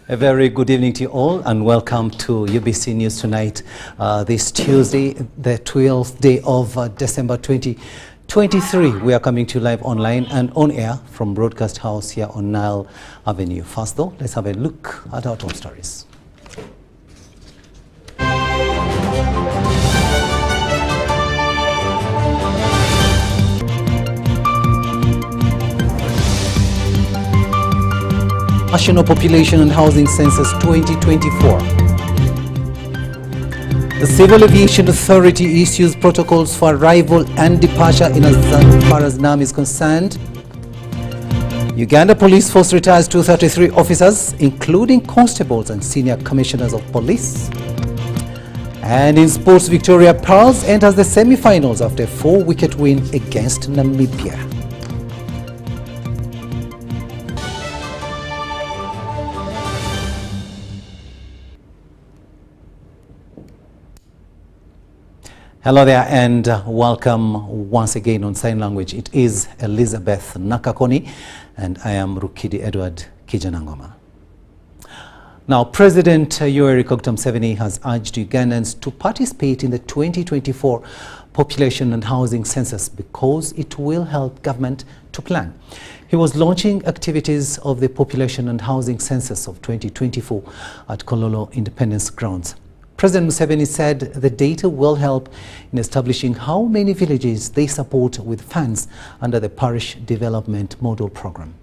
A very good evening to you all and welcome to UBC News Tonight. This Tuesday, the 12th day of December 2023. We are coming to you live online and on air from Broadcast House here on Nile Avenue. First though, let's have a look at our top stories. National Population and Housing Census 2024. The Civil Aviation Authority issues protocols for arrival and departure in as far as NAM is concerned. Uganda Police Force retires 233 officers, including constables and senior commissioners of police. And in sports, Victoria Pearls enters the semi-finals after a 4-wicket win against Namibia. Hello there and welcome once again on Sign Language. It is Elizabeth Nakakoni and I am Rukidi Edward Kijjanangoma. Now, President Yoweri Museveni has urged Ugandans to participate in the 2024 Population and Housing Census because it will help government to plan. He was launching activities of the Population and Housing Census of 2024 at Kololo Independence Grounds. President Museveni said the data will help in establishing how many villages they support with funds under the Parish Development Model Program.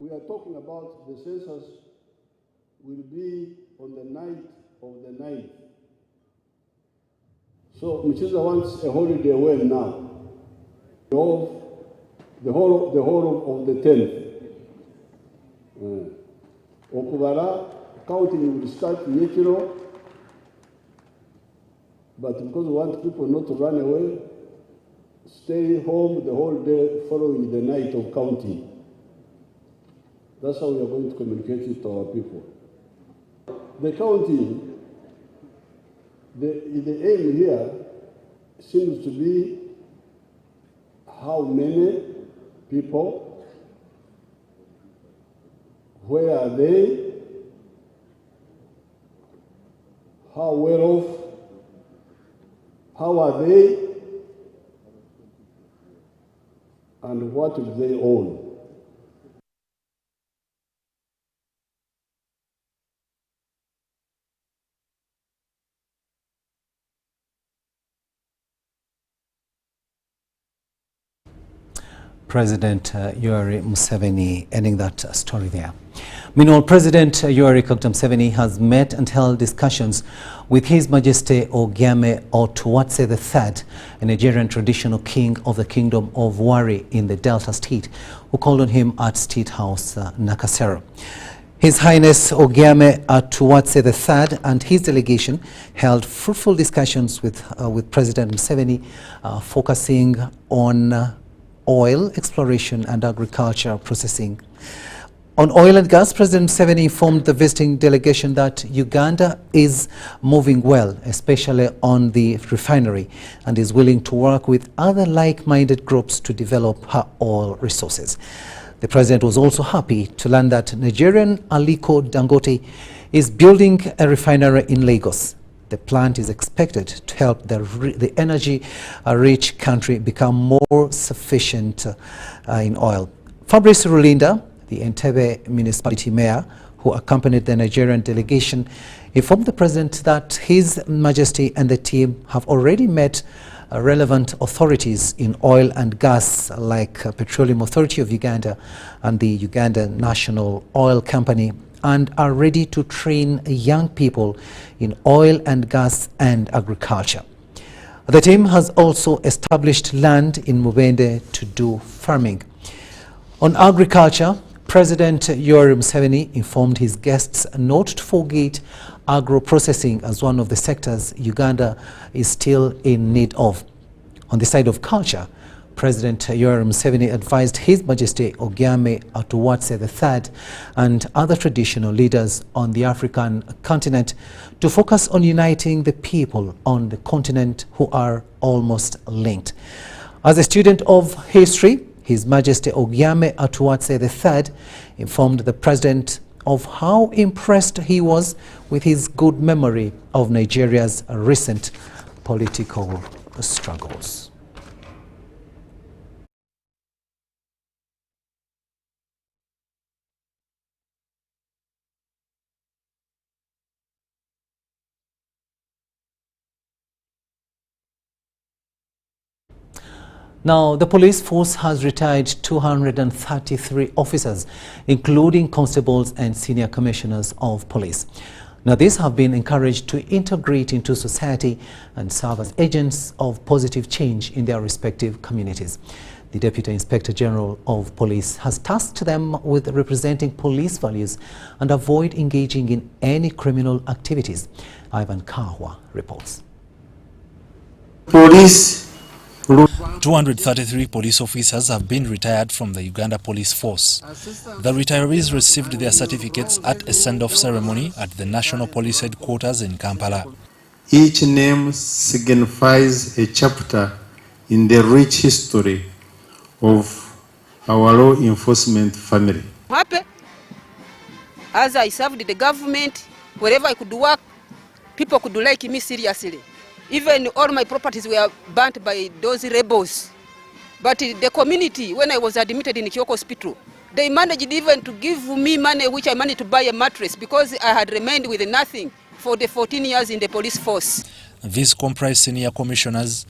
We are talking about the census will be on the night of the 9th. So Mchiza wants a holiday when now? The whole of the 10th. Okubara counting will start in April, but because we want people not to run away, stay home the whole day following the night of counting. That's how we are going to communicate it to our people. The counting, the aim here seems to be how many people, where are they, how well off, how are they, and what do they own. President Yoweri Museveni ending that story there. Meanwhile, President Yoweri Museveni has met and held discussions with His Majesty Ogiame Otuwatse III, a Nigerian traditional king of the Kingdom of Wari in the Delta State, who called on him at State House Nakasero. His Highness Ogiame Otuwatse III and his delegation held fruitful discussions with President Museveni, focusing on oil exploration and agriculture processing. On oil and gas, President Museveni informed the visiting delegation that Uganda is moving well, especially on the refinery, and is willing to work with other like-minded groups to develop her oil resources. The president was also happy to learn that Nigerian Aliko Dangote is building a refinery in Lagos. The plant is expected to help the energy-rich country become more sufficient in oil. Fabrice Rulinda, the Entebbe municipality mayor, who accompanied the Nigerian delegation, informed the president that His Majesty and the team have already met relevant authorities in oil and gas like Petroleum Authority of Uganda and the Uganda National Oil Company, and are ready to train young people in oil and gas and agriculture. The team has also established land in Mubende to do farming. On agriculture, President Yoweri Museveni informed his guests not to forget agro-processing as one of the sectors Uganda is still in need of. On the side of culture, President Yoweri Museveni advised His Majesty Ogyame Otuwatse III and other traditional leaders on the African continent to focus on uniting the people on the continent who are almost linked. As a student of history, His Majesty Ogyame Otuwatse III informed the President of how impressed he was with his good memory of Nigeria's recent political struggles. Now, the police force has retired 233 officers, including constables and senior commissioners of police. Now, these have been encouraged to integrate into society and serve as agents of positive change in their respective communities. The Deputy Inspector General of Police has tasked them with representing police values and avoid engaging in any criminal activities. Ivan Kahwa reports. Police 233 police officers have been retired from the Uganda Police Force. The retirees received their certificates at a send-off ceremony at the National Police Headquarters in Kampala. Each name signifies a chapter in the rich history of our law enforcement family. Happy as I served the government, wherever I could work, people could like me seriously. Even all my properties were burnt by those rebels. But the community, when I was admitted in Kyoko Hospital, they managed even to give me money which I managed to buy a mattress because I had remained with nothing for the 14 years in the police force. These comprise senior commissioners,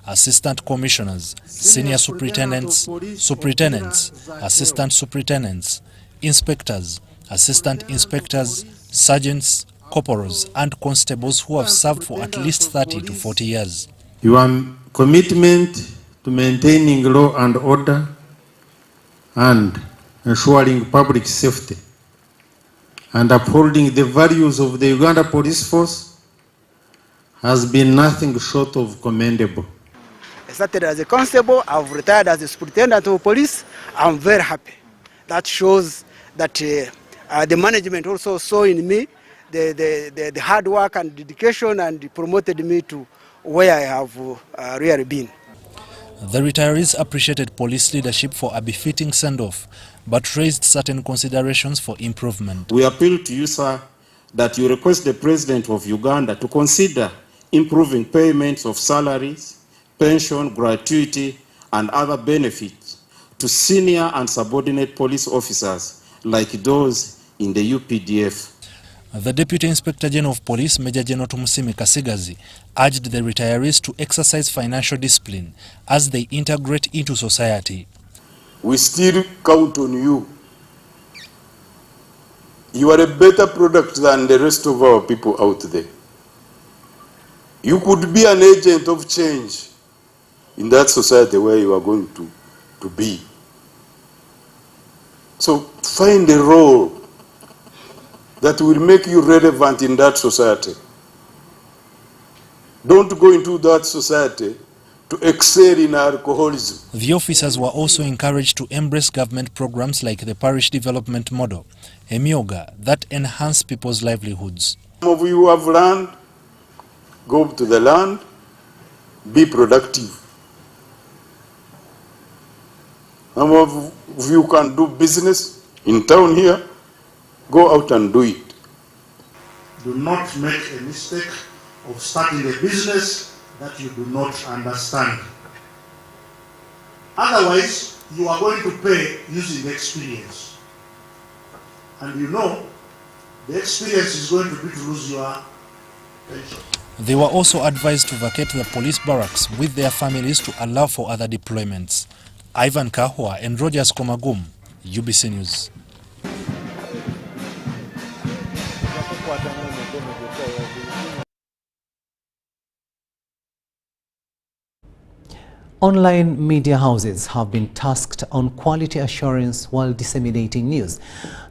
assistant commissioners, senior superintendents, assistant superintendents, inspectors, assistant inspectors, sergeants, corporals and constables who have served for at least 30 to 40 years. Your commitment to maintaining law and order and ensuring public safety and upholding the values of the Uganda Police Force has been nothing short of commendable. I started as a constable, I've retired as a superintendent of police. I'm very happy. That shows that the management also saw in me the hard work and dedication and promoted me to where I have really been. The retirees appreciated police leadership for a befitting send-off, but raised certain considerations for improvement. We appeal to you, sir, that you request the President of Uganda to consider improving payments of salaries, pension, gratuity, and other benefits to senior and subordinate police officers like those in the UPDF. The Deputy Inspector General of Police, Major General Tumusimi Kasigazi, urged the retirees to exercise financial discipline as they integrate into society. We still count on you. You are a better product than the rest of our people out there. You could be an agent of change in that society where you are going to be. So find a role that will make you relevant in that society. Don't go into that society to excel in alcoholism. The officers were also encouraged to embrace government programs like the Parish Development Model, EMIOGA, that enhance people's livelihoods. Some of you have land, go to the land, be productive. Some of you can do business in town here, go out and do it. Do not make a mistake of starting a business that you do not understand. Otherwise, you are going to pay using experience. And you know, the experience is going to be to lose your pension. They were also advised to vacate the police barracks with their families to allow for other deployments. Ivan Kahwa and Rogers Komagum, UBC News. Online media houses have been tasked on quality assurance while disseminating news.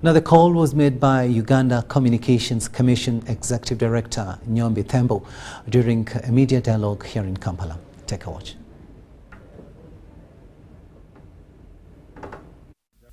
Now, the call was made by Uganda Communications Commission Executive Director Nyombi Thembo during a media dialogue here in Kampala. Take a watch.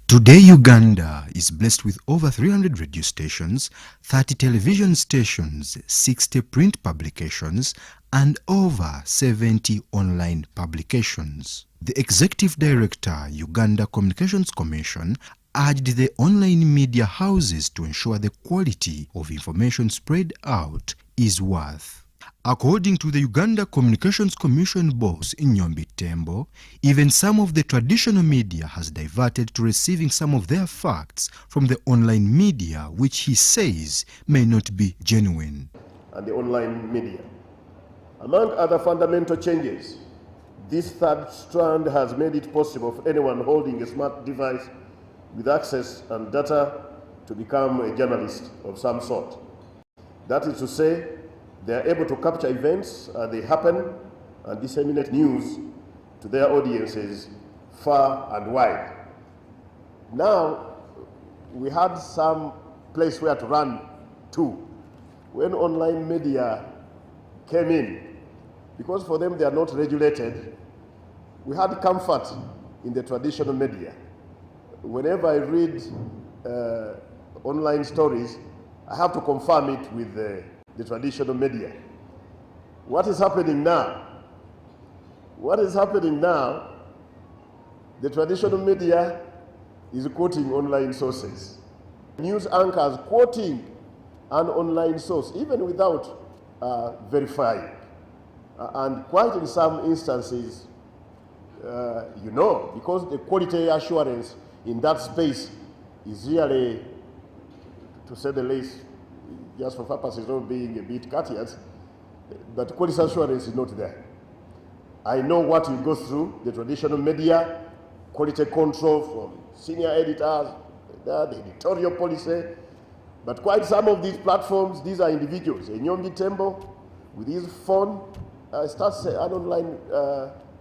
Today, Uganda is blessed with over 300 radio stations, 30 television stations, 60 print publications, and over 70 online publications. The Executive Director, Uganda Communications Commission, urged the online media houses to ensure the quality of information spread out is worth. According to the Uganda Communications Commission boss Nyombi Tembo, even some of the traditional media has diverted to receiving some of their facts from the online media, which he says may not be genuine. And the online media. Among other fundamental changes, this third strand has made it possible for anyone holding a smart device with access and data to become a journalist of some sort. That is to say, they are able to capture events as they happen and disseminate news to their audiences far and wide. Now, we had some place where to run to when online media came in. Because for them they are not regulated, we had comfort in the traditional media. Whenever I read online stories, I have to confirm it with the traditional media. What is happening now? What is happening now, the traditional media is quoting online sources. News anchors quoting an online source, even without verifying. And quite in some instances, because the quality assurance in that space is really, to say the least, just for purposes of being a bit courteous, but quality assurance is not there. I know what you go through, the traditional media, quality control from senior editors, the editorial policy, but quite some of these platforms, these are individuals. Nyombi Tembo, with his phone, starts an online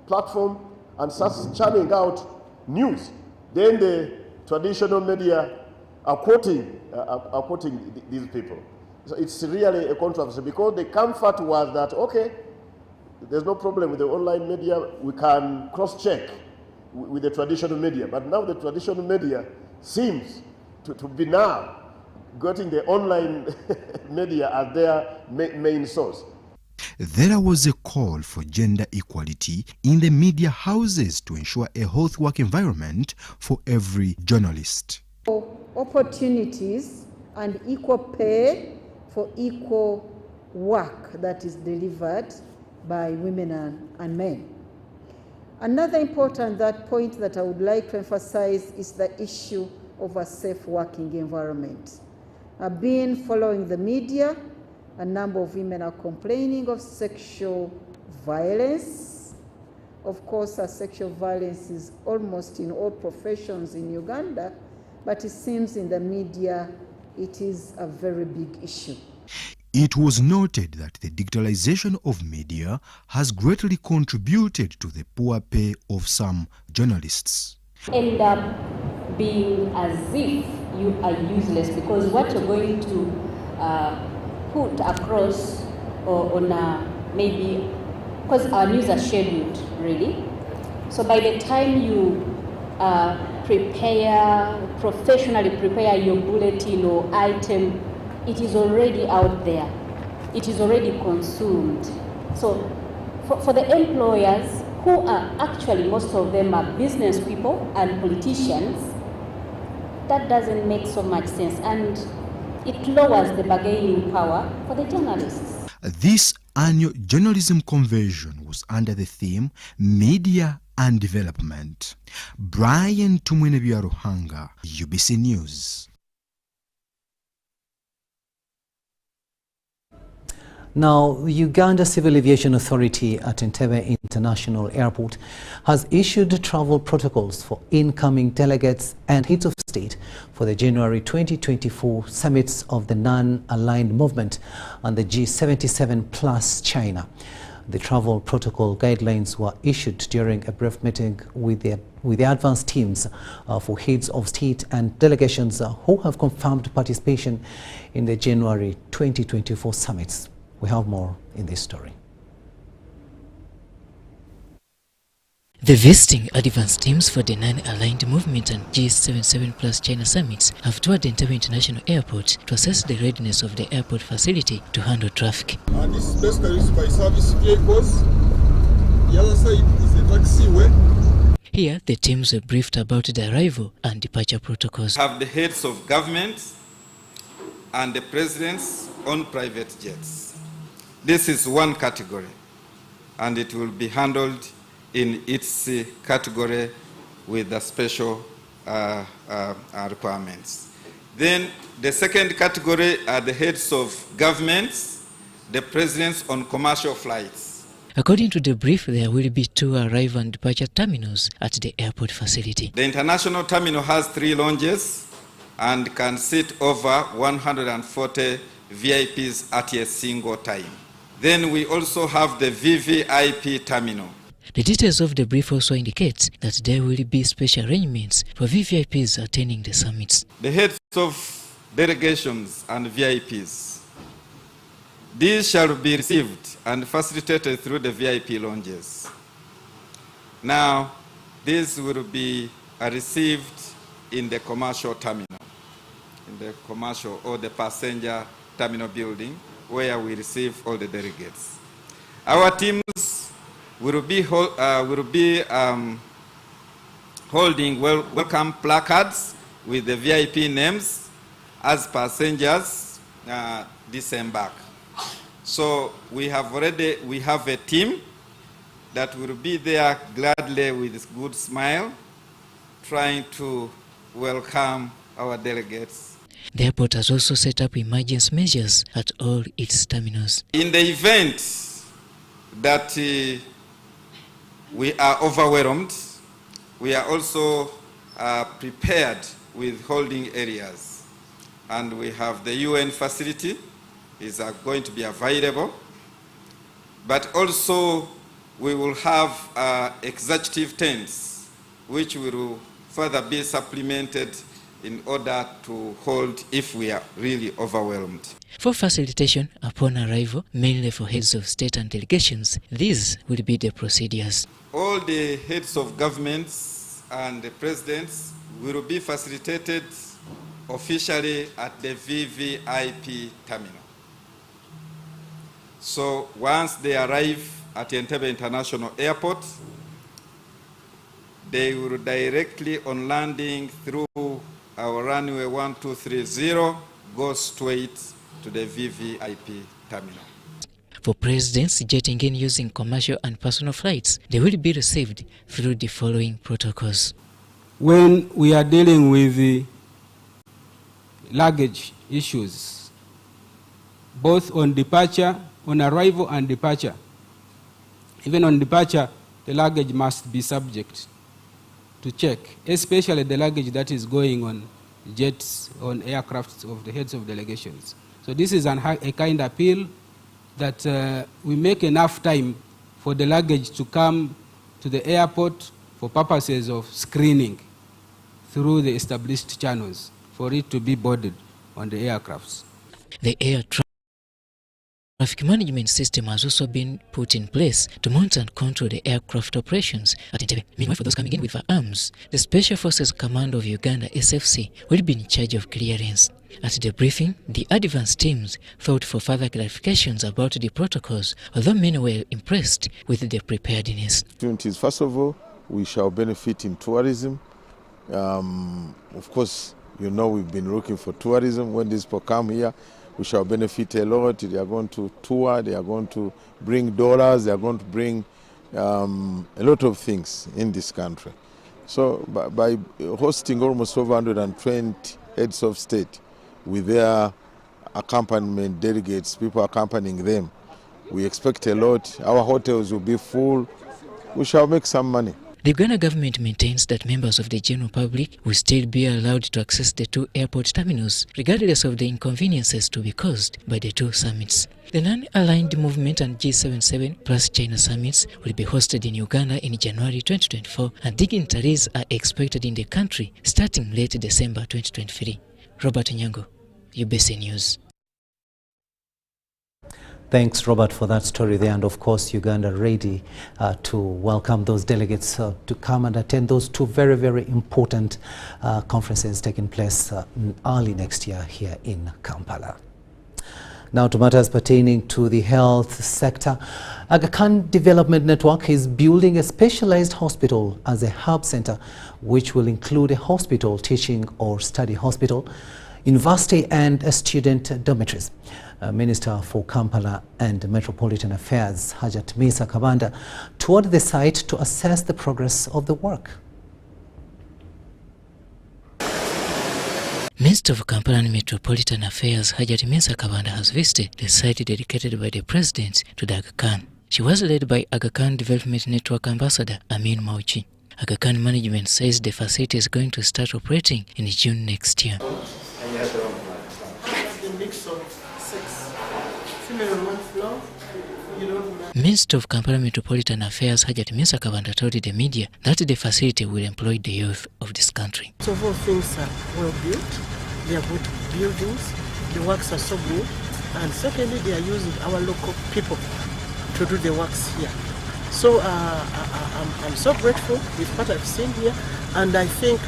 platform and starts churning out news. Then the traditional media are quoting these people. So it's really a controversy because the comfort was that, okay, there's no problem with the online media, we can cross-check with the traditional media. But now the traditional media seems to be now getting the online media as their main source. There was a call for gender equality in the media houses to ensure a healthy work environment for every journalist. Opportunities and equal pay for equal work that is delivered by women and men. Another important point that I would like to emphasize is the issue of a safe working environment. I've been following the media. A number of women are complaining of sexual violence. Of course, sexual violence is almost in all professions in Uganda, but it seems in the media it is a very big issue. It was noted that the digitalization of media has greatly contributed to the poor pay of some journalists. End up being as if you are useless because what you're going to put across on maybe, because our news are scheduled really. So by the time you professionally prepare your bulletin or item, it is already out there. It is already consumed. So for the employers, who are actually, most of them are business people and politicians, that doesn't make so much sense. And it lowers the bargaining power for the journalists. This annual journalism convention was under the theme Media and Development. Brian Tumwenebiaruhanga, UBC News. Now, the Uganda Civil Aviation Authority at Entebbe International Airport has issued travel protocols for incoming delegates and heads of state for the January 2024 summits of the Non-Aligned Movement and the G77 plus China. The travel protocol guidelines were issued during a brief meeting with the advanced teams for heads of state and delegations who have confirmed participation in the January 2024 summits. We have more in this story. The visiting advance teams for the non-aligned movement and G77 plus China summits have toured Entebbe International Airport to assess the readiness of the airport facility to handle traffic. And this is basically used by service vehicles. The other side is the taxiway. Here, the teams were briefed about the arrival and departure protocols. Have the heads of government and the presidents on private jets. This is one category, and it will be handled in its category with the special requirements. Then the second category are the heads of governments, the presidents on commercial flights. According to the brief, there will be 2 arrival and departure terminals at the airport facility. The international terminal has 3 lounges and can seat over 140 VIPs at a single time. Then we also have the VVIP terminal. The details of the brief also indicate that there will be special arrangements for VVIPs attending the summits. The heads of delegations and VIPs, these shall be received and facilitated through the VIP lounges. Now, these will be received in the commercial terminal, in the commercial or the passenger terminal building, where we receive all the delegates. Our teams will be holding welcome placards with the VIP names as passengers disembark. So we have a team that will be there gladly with a good smile, trying to welcome our delegates. The airport has also set up emergency measures at all its terminals. In the event that we are overwhelmed, we are also prepared with holding areas. And we have the UN facility is going to be available. But also we will have executive tents, which will further be supplemented in order to hold if we are really overwhelmed. For facilitation upon arrival, mainly for heads of state and delegations, these will be the procedures. All the heads of governments and the presidents will be facilitated officially at the VVIP terminal. So once they arrive at Entebbe International Airport, they will directly on landing through our runway 1230 go straight to the VVIP terminal. For presidents jetting in using commercial and personal flights, they will be received through the following protocols. When we are dealing with the luggage issues, both on departure, on arrival and departure, even on departure, the luggage must be subject to check, especially the luggage that is going on jets, on aircrafts of the heads of delegations. So this is a kind appeal that we make enough time for the luggage to come to the airport for purposes of screening through the established channels for it to be boarded on the aircrafts. The air traffic management system has also been put in place to monitor and control the aircraft operations at Entebbe. Meanwhile, for those coming in with firearms, the Special Forces Command of Uganda, SFC, will be in charge of clearance. At the briefing, the advance teams sought for further clarifications about the protocols, although many were impressed with the preparedness. First of all, we shall benefit in tourism. Of course, you know we've been looking for tourism. When these people come here, we shall benefit a lot. They are going to tour, they are going to bring dollars, they are going to bring a lot of things in this country. So by hosting almost over 120 heads of state with their accompaniment delegates, people accompanying them, we expect a lot. Our hotels will be full. We shall make some money. The Uganda government maintains that members of the general public will still be allowed to access the 2 airport terminals, regardless of the inconveniences to be caused by the 2 summits. The non-aligned movement and G77 plus China summits will be hosted in Uganda in January 2024, and dignitaries are expected in the country starting late December 2023. Robert Nyango, UBC News. Thanks, Robert, for that story there. And of course, Uganda ready to welcome those delegates to come and attend those two very, very important conferences taking place early next year here in Kampala. Now to matters pertaining to the health sector. Aga Khan Development Network is building a specialized hospital as a hub center, which will include a hospital, teaching or study hospital, university and student dormitories. Minister for Kampala and Metropolitan Affairs, Hajat Misa Kabanda, toured the site to assess the progress of the work. Minister of Kampala and Metropolitan Affairs, Hajat Misa Kabanda, has visited the site dedicated by the President to the Aga Khan. She was led by Aga Khan Development Network Ambassador Amin Mauchi. Aga Khan management says the facility is going to start operating in June next year. Minister of Kampala Metropolitan Affairs Hajat Misa Kabanda told the media that the facility will employ the youth of this country. So all things are well built, they are good buildings, the works are so good, and secondly they are using our local people to do the works here. So I'm so grateful with what I've seen here, and I think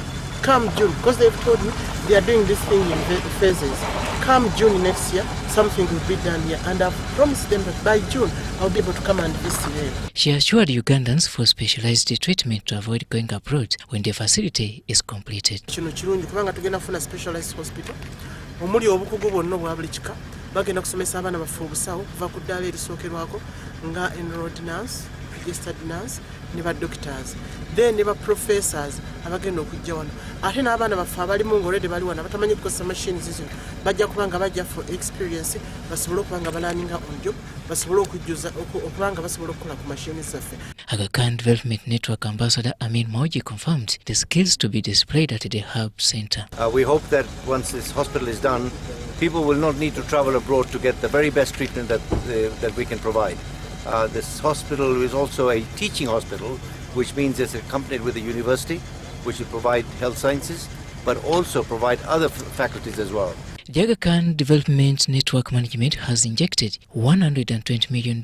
come June, because they've told me they are doing this thing in phases. Come June next year, something will be done here, and I've promised them that by June I'll be able to come and visit them. She assured Ugandans for specialized treatment to avoid going abroad when the facility is completed. Kino kirungi kubanga tugenda kufuna specialized hospital omuli obukugu bwonna obwa buli kika bagenda kusomesa abaana baffe obusawo kuva ku ddaala erisookerwako nga enrolled nurse, registered nurse ne ba doctors, then ne ba professors abagenda okujja wano. Ate n'abaana baffe abalimu ng'olwedde bali wano abatamanyi kukozesa machines zino bajja kubanga bajja for experience basobole okubanga balaninga on job basobole okujjuza okubanga basobole okukola ku machines zaffe. Aga Khan Development Network Ambassador Amin Mauji confirmed the skills to be displayed at the hub center. We hope that once this hospital is done, people will not need to travel abroad to get the very best treatment that we can provide. This hospital is also a teaching hospital, which means it's accompanied with a university, which will provide health sciences, but also provide other faculties as well. The Aga Khan Development Network Management has injected $120 million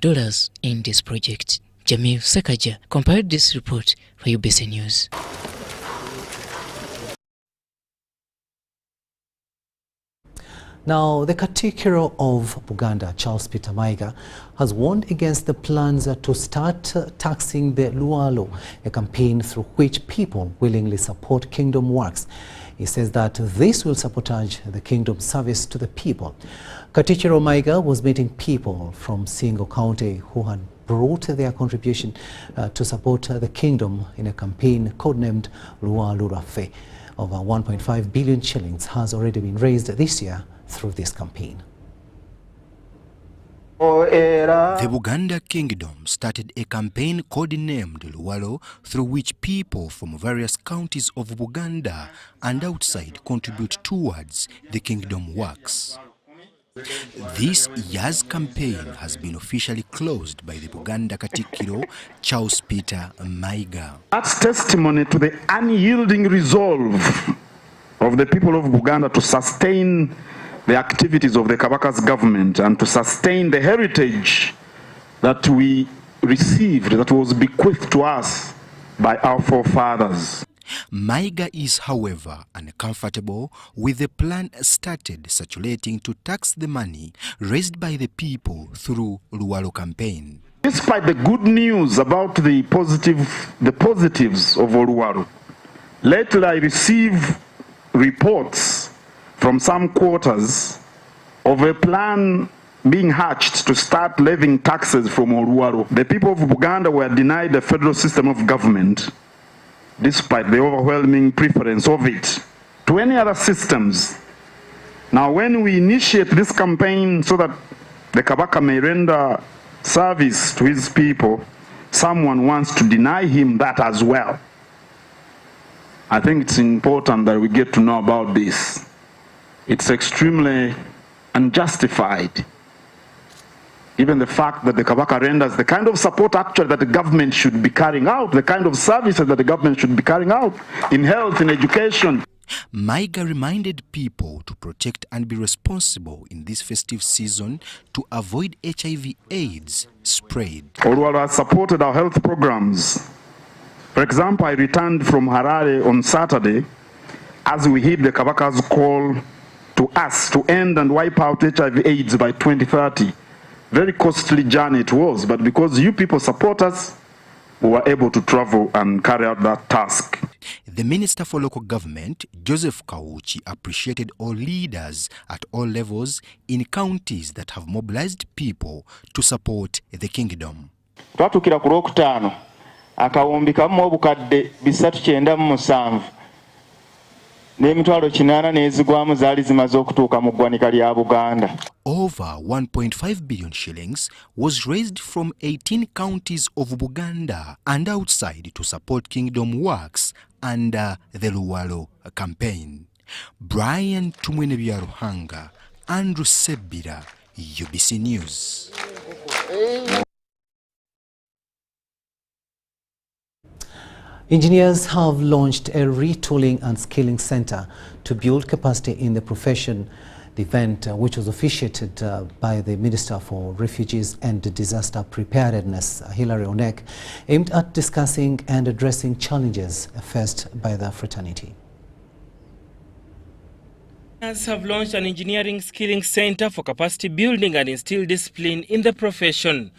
in this project. Jamil Sekaja compiled this report for UBC News. Now, the Katikkiro of Buganda, Charles Peter Maize, has warned against the plans to start taxing the Luwalo, a campaign through which people willingly support kingdom works. He says that this will sabotage the kingdom's service to the people. Katikkiro Maize was meeting people from Singo County who had brought their contribution to support the kingdom in a campaign codenamed Luwalo Rafe. Over 1.5 billion shillings has already been raised this year through this campaign. The Buganda Kingdom started a campaign codenamed Luwalo, through which people from various counties of Buganda and outside contribute towards the kingdom works. This year's campaign has been officially closed by the Buganda Katikkiro, Charles Peter Maize. That's testimony to the unyielding resolve of the people of Buganda to sustain the activities of the Kabaka's government and to sustain the heritage that we received, that was bequeathed to us by our forefathers. Maize is, however, uncomfortable with the plan started circulating to tax the money raised by the people through Luwalo campaign. Despite the good news about the positives of Luwalo, lately I receive reports from some quarters of a plan being hatched to start levying taxes from Luwalo. The people of Buganda were denied the federal system of government, despite the overwhelming preference of it to any other systems. Now, when we initiate this campaign so that the Kabaka may render service to his people, someone wants to deny him that as well. I think it's important that we get to know about this. It's extremely unjustified. Even the fact that the Kabaka renders the kind of support actually that the government should be carrying out, the kind of services that the government should be carrying out in health, in education. Maiga reminded people to protect and be responsible in this festive season to avoid HIV/AIDS spread. Oluwalu has supported our health programs. For example, I returned from Harare on Saturday as we heed the Kabaka's call to us to end and wipe out HIV/AIDS by 2030. Very costly journey it was, but because you people support us, we were able to travel and carry out that task. The Minister for Local Government, Joseph Kawuchi, appreciated all leaders at all levels in counties that have mobilized people to support the kingdom. Twatukira ku Lwokutaano akawumbi kamu obukadde 397 n'emitwalo 8 n'ezigwamu zaali zimaze okutuuka mu ggwanika lya Buganda. Over 1.5 billion shillings was raised from 18 counties of Buganda and outside to support kingdom works under the Luwalo campaign. Brian Tumwenebyarruhanga, Andrew Sebira, UBC News. Engineers have launched a retooling and skilling center to build capacity in the profession. The event, which was officiated by the Minister for Refugees and Disaster Preparedness, Hilary Onek, aimed at discussing and addressing challenges faced by the fraternity. Engineers have launched an engineering skilling center for capacity building and instill discipline in the profession.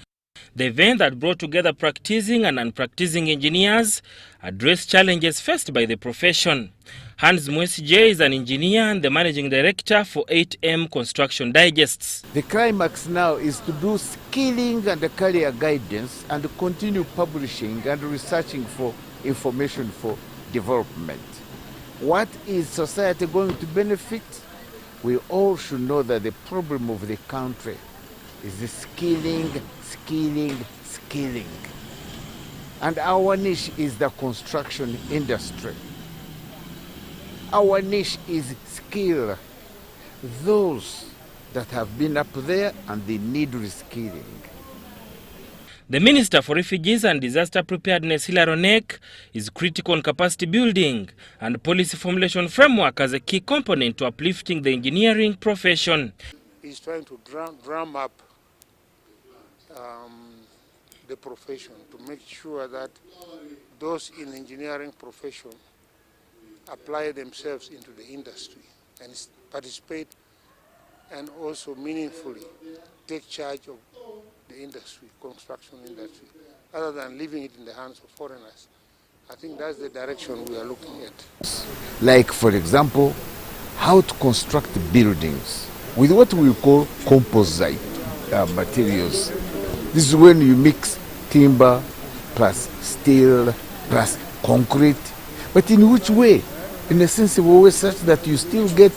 The event that brought together practicing and non-practicing engineers addressed challenges faced by the profession. Hans Mwesije is an engineer and the managing director for 8M Construction Digests. The climax now is to do skilling and career guidance and continue publishing and researching for information for development. What is society going to benefit? We all should know that the problem of the country is the skilling. And our niche is the construction industry. Our niche is skill. Those that have been up there and they need reskilling. The Minister for Refugees and Disaster Preparedness, Hilary Onek, is critical on capacity building and policy formulation framework as a key component to uplifting the engineering profession. He's trying to drum up the profession to make sure that those in the engineering profession apply themselves into the industry and participate and also meaningfully take charge of the industry, construction industry, rather than leaving it in the hands of foreigners. I think that's the direction we are looking at. Like, for example, how to construct buildings with what we call composite materials. This is when you mix timber plus steel plus concrete, but in which way? In a sensible way such that you still get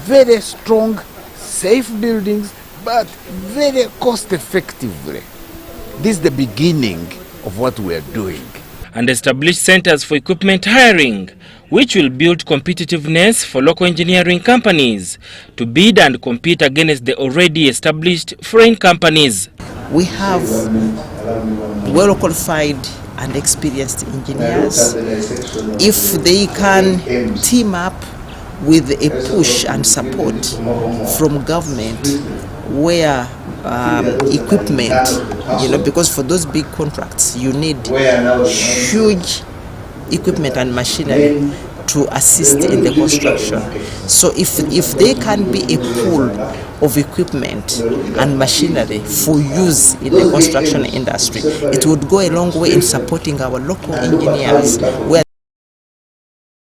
very strong, safe buildings, but very cost effectively. This is the beginning of what we are doing. And establish centers for equipment hiring, which will build competitiveness for local engineering companies to bid and compete against the already established foreign companies. We have well qualified and experienced engineers. If they can team up with a push and support from government where equipment, because for those big contracts you need huge equipment and machinery to assist in the construction. So if they can be a pool of equipment and machinery for use in the construction industry, it would go a long way in supporting our local engineers, where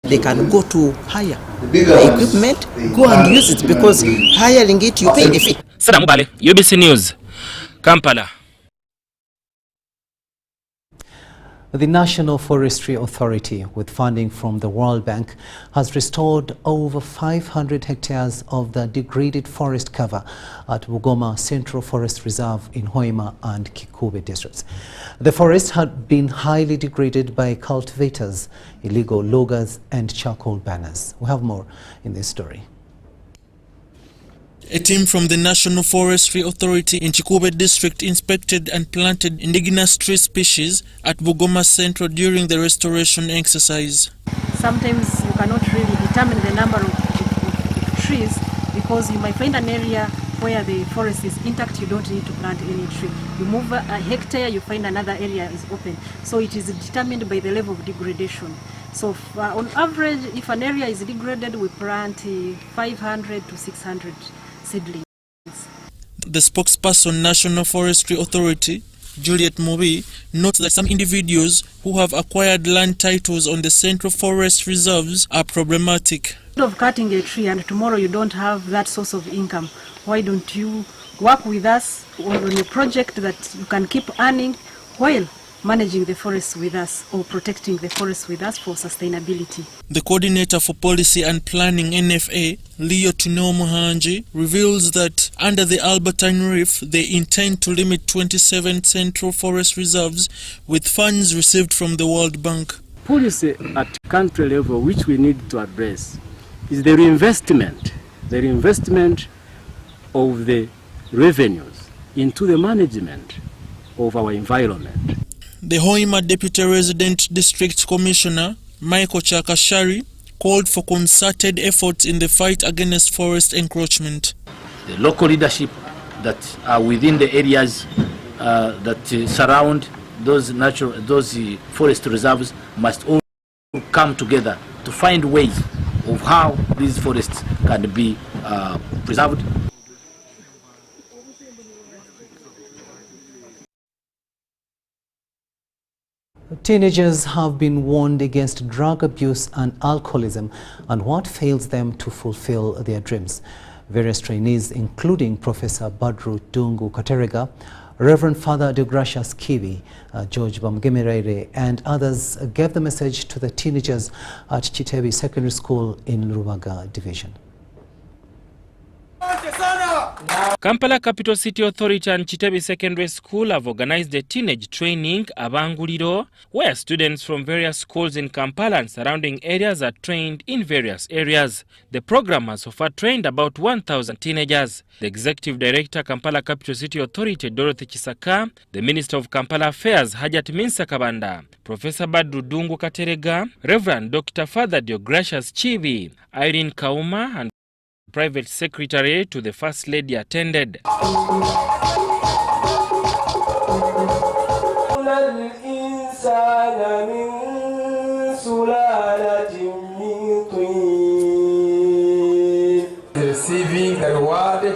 they can go to hire the equipment, go and use it, because hiring it, you pay the fee. Sada Mubale, UBC News, Kampala. The National Forestry Authority, with funding from the World Bank, has restored over 500 hectares of the degraded forest cover at Bugoma Central Forest Reserve in Hoima and Kikube districts. The forest had been highly degraded by cultivators, illegal loggers and charcoal burners. We have more in this story. A team from the National Forestry Authority in Chikube district inspected and planted indigenous tree species at Bugoma Central during the restoration exercise. Sometimes you cannot really determine the number of trees because you might find an area where the forest is intact, you don't need to plant any tree. You move a hectare, you find another area is open. So it is determined by the level of degradation. So on average, if an area is degraded, we plant 500 to 600 seedlings. The spokesperson, National Forestry Authority, Juliet Mobi, notes that some individuals who have acquired land titles on the Central Forest Reserves are problematic. Instead of cutting a tree and tomorrow you don't have that source of income, why don't you work with us on a project that you can keep earning while managing the forest with us or protecting the forest with us for sustainability. The coordinator for policy and planning NFA, Leo Tuno Mohanji, reveals that under the Albertine Reef they intend to limit 27 central forest reserves with funds received from the World Bank. Policy at country level which we need to address is the reinvestment of the revenues into the management of our environment. The Hoima Deputy Resident District Commissioner, Michael Chakashari, called for concerted efforts in the fight against forest encroachment. The local leadership that are within the areas that surround those forest reserves must all come together to find ways of how these forests can be preserved. Teenagers have been warned against drug abuse and alcoholism and what fails them to fulfill their dreams. Various trainees, including Professor Badru Dungu Katerega, Reverend Father Deogracius Kivi, George Bamgemerere, and others gave the message to the teenagers at Chitebi Secondary School in Rubaga Division. Kampala Capital City Authority and Chitebi Secondary School have organized a teenage training, Abanguliro, where students from various schools in Kampala and surrounding areas are trained in various areas. The program has so far trained about 1,000 teenagers. The Executive Director, Kampala Capital City Authority, Dorothy Chisaka, the Minister of Kampala Affairs, Hajat Minsa Kabanda, Professor Badru Dungu Katerega, Reverend Dr. Father Deogracius Chibi, Irene Kauma, and Private Secretary to the First Lady attended. Receiving the reward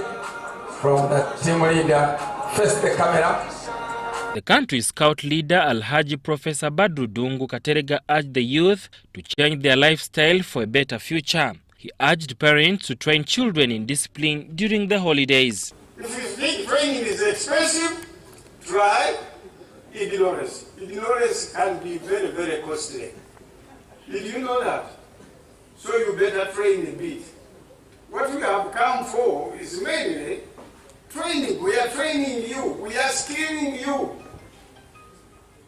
from the team leader. First the camera. The country's scout leader, Alhaji Professor Badru Dungu Katerega, urged the youth to change their lifestyle for a better future. He urged parents to train children in discipline during the holidays. If you think training is expensive, try ignorance. Ignorance can be very, very costly. Did you know that? So you better train a bit. What we have come for is mainly training. We are training you. We are skilling you.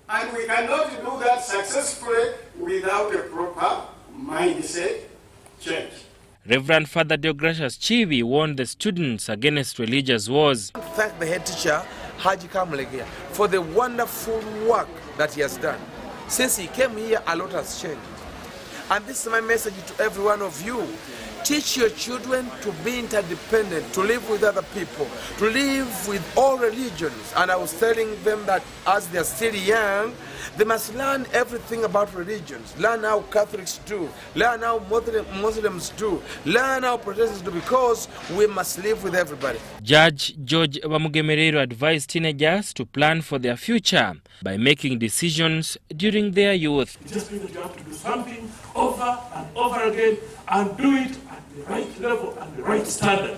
And we cannot do that successfully without a proper mindset change. Reverend Father Deogracius Chibi warned the students against religious wars. Thank the head teacher, Haji Kamulegia, for the wonderful work that he has done. Since he came here, a lot has changed. And this is my message to every one of you. Teach your children to be interdependent, to live with other people, to live with all religions. And I was telling them that as they're still young, they must learn everything about religions. Learn how Catholics do, learn how Muslims do, learn how Protestants do, because we must live with everybody. Judge George Bamugemerero advised teenagers to plan for their future by making decisions during their youth. It just means that you have to do something over and over again and do it at the right level and the right standard.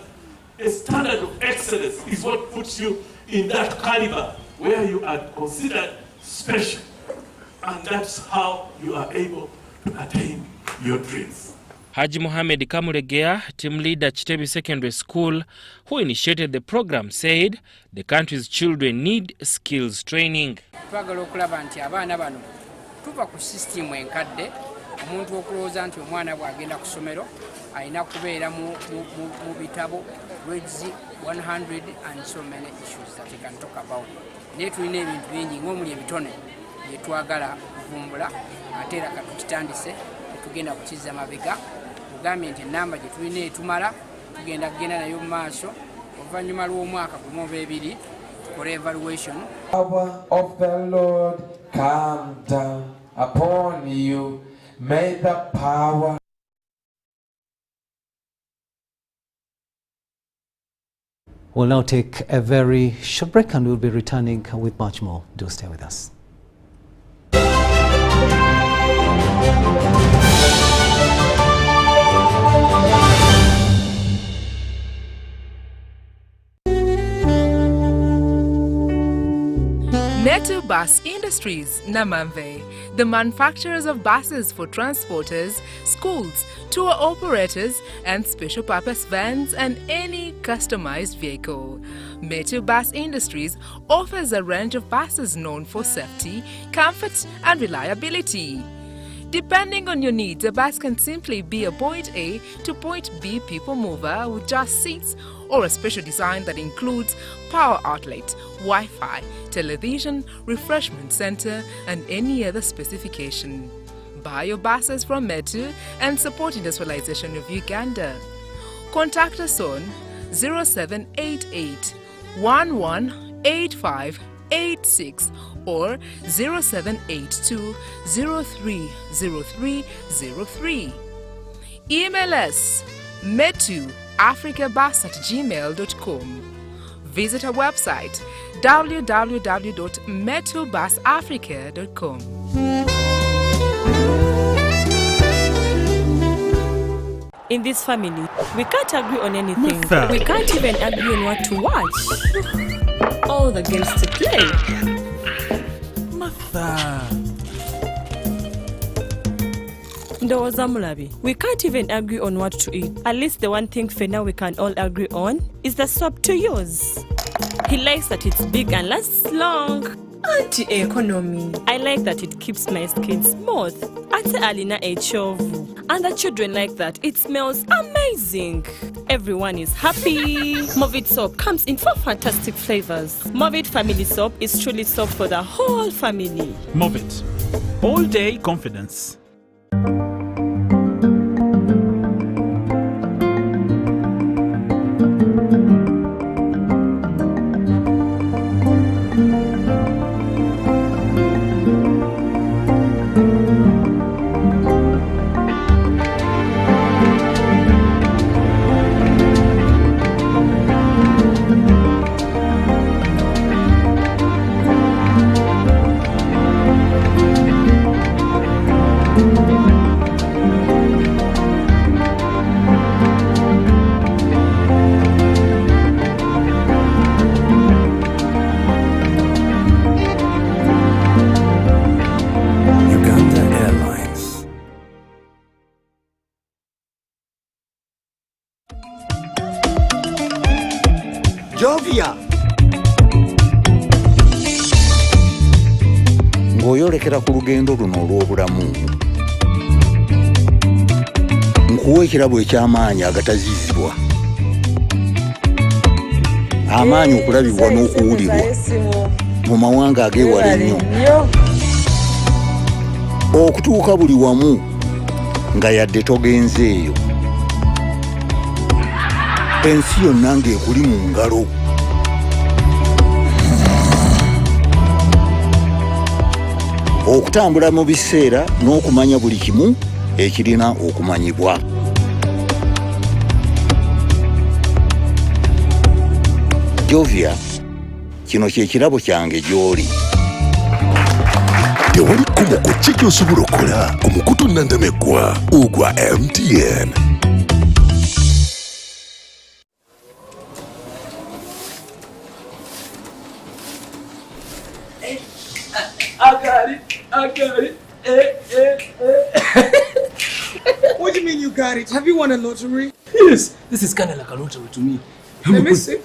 A standard of excellence is what puts you in that caliber where you are considered special. And that's how you are able to attain your dreams. Haji Mohamed Kamuregea, team leader Chitebi Secondary School, who initiated the program, said the country's children need skills training. Twagala okulaba nti abaana bano tuva ku system enkadde omuntu okulowooza nti omwana bw'agenda ku ssomero alina kubeera mu bitabo grades 100 and so many issues that we can talk about. Naye tulina ebintu bingi ng'omuli ebitone bye twagala kuvumbula ate era katutandise tugenda kukiza mabega tugambye nti ennamba gye tulina etumala tugenda kugenda nayo mu maaso oluvannyuma lw'omwaka gumu oba ebiri tukole evaluation. Power of the Lord come down upon you. May the power We'll now take a very short break and we'll be returning with much more. Do stay with us. Metu Bus Industries, Namamve, the manufacturers of buses for transporters, schools, tour operators and special purpose vans and any customized vehicle. Metu Bus Industries offers a range of buses known for safety, comfort and reliability. Depending on your needs, a bus can simply be a point A to point B people mover with just seats, or a special design that includes power outlet, Wi-Fi, television, refreshment center and any other specification. Buy your buses from Metu and support industrialization of Uganda. Contact us on 0788 118586 or 0782 030303. Email us metuafricabus@gmail.com. Visit our website www.metubusafrica.com. In this family, we can't agree on anything. Martha. We can't even agree on what to watch. All the games to play. Martha. Ndoza Mulabi. We can't even agree on what to eat. At least the one thing for now we can all agree on is the soap to use. He likes that it's big and lasts long. Anti-economy. I like that it keeps my skin smooth. Ate alina echovu. And the children like that. It smells amazing. Everyone is happy. Movit soap comes in 4 fantastic flavors. Movit family soap is truly soap for the whole family. Movit. All day confidence. Ng'oyolekera ku lugendo luno olw'obulamu nkuwa ekirabo eky'amaanyi agatazizibwa, amaanyi okulabibwa n'okuwulirwa mu mawanga ag'ewala ennyo, okutuuka buli wamu nga yadde togenzeeyo, ensi yonna ng'ekuli mu ngalo. Okutambula mu biseera n'okumanya buli kimu ekirina okumanyibwa. Jovia, kino kye kirabo kyange gy'oli. Tewali kkubo ku ki ky'osobola okukola omukutu nnandameggwa ogwa MTN. I got it. What do you mean you got it? Have you won a lottery? Yes, this is kind of like a lottery to me. Let me see.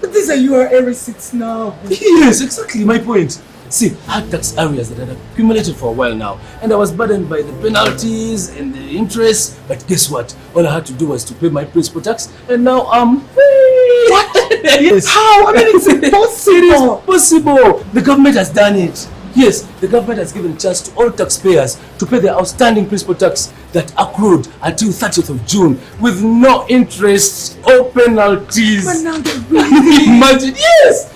But these are your receipts now. Yes, exactly my point. See, hard tax areas that had accumulated for a while now, and I was burdened by the penalties and the interest. But guess what? All I had to do was to pay my principal tax, and now I'm free. What? Yes. How? I mean, it's impossible. It is possible. The government has done it. Yes, the government has given a chance to all taxpayers to pay their outstanding principal tax that accrued until 30th of June with no interest or penalties. But now they're really Imagine, yes!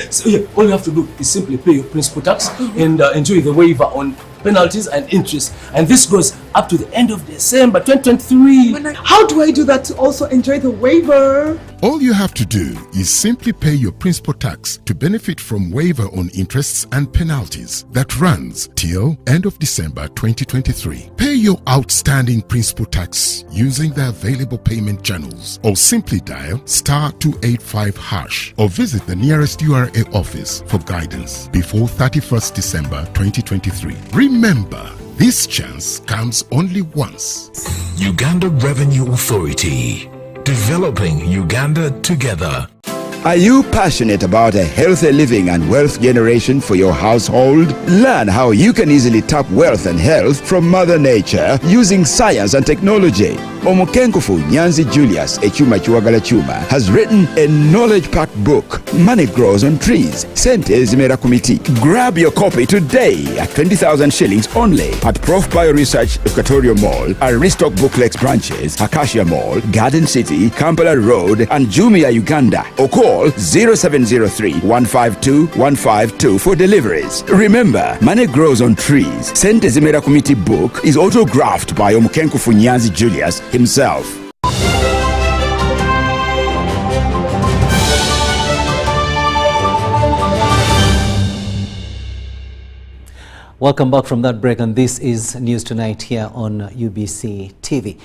So yeah, all you have to do is simply pay your principal tax and enjoy the waiver on penalties and interest. And this goes up to the end of December 2023. How do I do that to also enjoy the waiver? All you have to do is simply pay your principal tax to benefit from waiver on interests and penalties that runs till end of December 2023. Pay your outstanding principal tax using the available payment channels or simply dial *285# or visit the nearest URA office for guidance before 31st December 2023. Remember, this chance comes only once. Uganda Revenue Authority. Developing Uganda together. Are you passionate about a healthy living and wealth generation for your household? Learn how you can easily tap wealth and health from Mother Nature using science and technology. Omukenkufu Nyanzi Julius Echuma Chiwagala Chuma has written a knowledge-packed book, Money Grows on Trees, Sente Zimera Committee. Grab your copy today at 20,000 shillings only at Prof Bioresearch Equatorial Mall, Aristoc Booklex branches, Acacia Mall, Garden City, Kampala Road and Jumia, Uganda. Or call 0703-152-152 for deliveries. Remember, Money Grows on Trees, Sente Zimera Committee book is autographed by Omukenkufu Nyanzi Julius himself. Welcome back from that break, and this is News Tonight here on UBC TV.